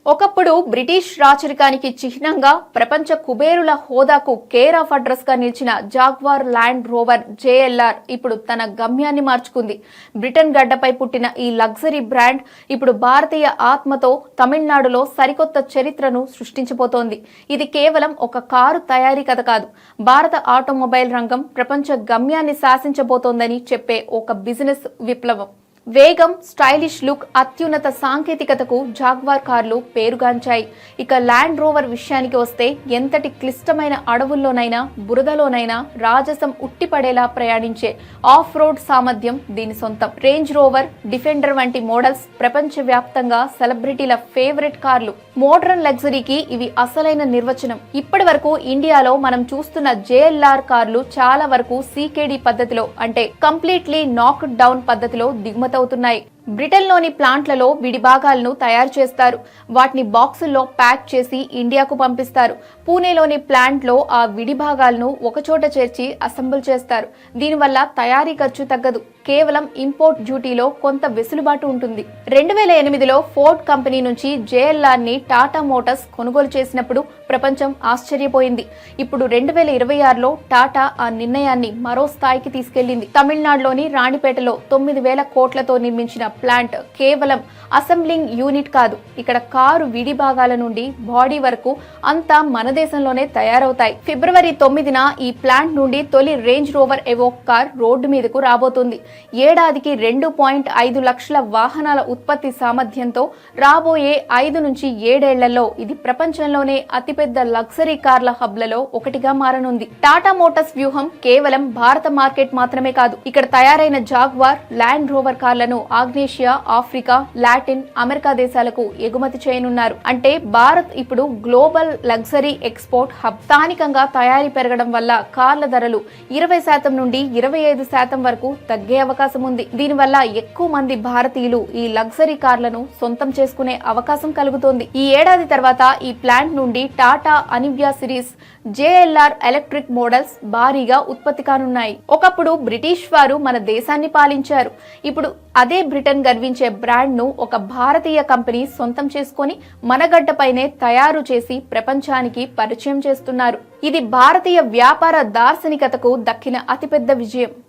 ఒకప్పుడు బ్రిటిష్ రాచరికానికి చిహ్నంగా ప్రపంచ కుబేరుల హోదాకు కేర్ ఆఫ్ అడ్రస్ గా నిలిచిన జాగ్వార్ ల్యాండ్ రోవర్ జేఎల్ఆర్ ఇప్పుడు తన గమ్యాన్ని మార్చుకుంది. బ్రిటన్ గడ్డపై పుట్టిన ఈ లగ్జరీ బ్రాండ్ ఇప్పుడు భారతీయ ఆత్మతో తమిళనాడులో సరికొత్త చరిత్రను సృష్టించబోతోంది. ఇది కేవలం ఒక కారు తయారీ కథ కాదు, భారత ఆటోమొబైల్ రంగం ప్రపంచ గమ్యాన్ని శాసించబోతోందని చెప్పే ఒక బిజినెస్ విప్లవం. వేగం, స్టైలిష్ లుక్, అత్యున్నత సాంకేతికతకు జాగ్వార్ కార్లు పేరుగాంచాయి. ఇక ల్యాండ్ రోవర్ విషయానికి వస్తే ఎంతటి క్లిష్టమైన అడవుల్లోనైనా బురదలోనైనా రాజసం ఉట్టిపడేలా ప్రయాణించే ఆఫ్ రోడ్ సామర్థ్యం దీని సొంతం. రేంజ్ రోవర్, డిఫెండర్ వంటి మోడల్స్ ప్రపంచవ్యాప్తంగా సెలబ్రిటీల ఫేవరెట్ కార్లు. మోడర్న్ లగ్జరీకి ఇవి అసలైన నిర్వచనం. ఇప్పటి వరకు ఇండియాలో మనం చూస్తున్న జేఎల్ఆర్ కార్లు చాలా వరకు సీకేడీ పద్ధతిలో, అంటే కంప్లీట్లీ నాక్డ్ డౌన్ పద్ధతిలో దిగుమతవుతున్నాయి. బ్రిటన్లోని ప్లాంట్లలో విడి భాగాలను తయారు చేస్తారు. వాటిని బాక్సుల్లో ప్యాక్ చేసి ఇండియాకు పంపిస్తారు. పూణేలోని ప్లాంట్లో ఆ విడి భాగాలను ఒకచోట చేర్చి అసెంబుల్ చేస్తారు. దీనివల్ల తయారీ ఖర్చు తగ్గదు, కేవలం ఇంపోర్ట్ డ్యూటీలో కొంత వెసులుబాటు ఉంటుంది. 2008లో ఫోర్డ్ కంపెనీ నుంచి జేఎల్ఆర్ ని టాటా మోటార్స్ కొనుగోలు చేసినప్పుడు ప్రపంచం ఆశ్చర్యపోయింది. ఇప్పుడు 2026లో టాటా ఆ నిర్ణయాన్ని మరో స్థాయికి తీసుకెళ్లింది. తమిళనాడులోని రాణిపేటలో 9,000 కోట్లతో నిర్మించిన ప్లాంట్ కేవలం అసెంబ్లింగ్ యూనిట్ కాదు, ఇక్కడ కారు విడి భాగాల నుండి బాడీ వరకు అంతా మన దేశంలోనే తయారవుతాయి. ఫిబ్రవరి 9న ఈ ప్లాంట్ నుండి తొలి రేంజ్ రోవర్ ఎవోక్ కార్ రోడ్డు మీదకు రాబోతుంది. ఏడాదికి 2.5 లక్షల వాహనాల ఉత్పత్తి సామర్థ్యంతో రాబోయే 5 నుంచి 7 ఏళ్లలో ఇది ప్రపంచంలోనే అతిపెద్ద లగ్జరీ కార్ల హబ్లలో ఒకటిగా మారనుంది. టాటా మోటార్స్ వ్యూహం కేవలం భారత మార్కెట్ మాత్రమే కాదు, ఇక్కడ తయారైన జాగ్వార్, ల్యాండ్ రోవర్ కార్లను ఆగ్నేషియా, ఆఫ్రికా, లాటిన్ అమెరికా దేశాలకు ఎగుమతి చేయనున్నారు. అంటే భారత్ ఇప్పుడు గ్లోబల్ లగ్జరీ ఎక్స్పోర్ట్ హబ్. స్థానికంగా తయారీ పెరగడం వల్ల కార్ల ధరలు 20% నుండి 25% వరకు తగ్గే అవకాశం ఉంది. దీనివల్ల ఎక్కువ మంది భారతీయులు ఈ లగ్జరీ కార్లను సొంతం చేసుకునే అవకాశం కలుగుతోంది. ఈ ఏడాది తర్వాత ఈ ప్లాంట్ నుండి Tata Avinya series JLR electric models భారీగా ఉత్పత్తి కానున్నాయి. ఒకప్పుడు బ్రిటిష్ వారు మన దేశాన్ని పాలించారు. ఇప్పుడు అదే బ్రిటన్ గర్వించే బ్రాండ్ ను ఒక భారతీయ కంపెనీ సొంతం చేసుకొని మనగడ్డపైనే తయారు చేసి ప్రపంచానికి పరిచయం చేస్తున్నారు. ఇది భారతీయ వ్యాపార దార్శనికతకు దక్కిన అతిపెద్ద విజయం.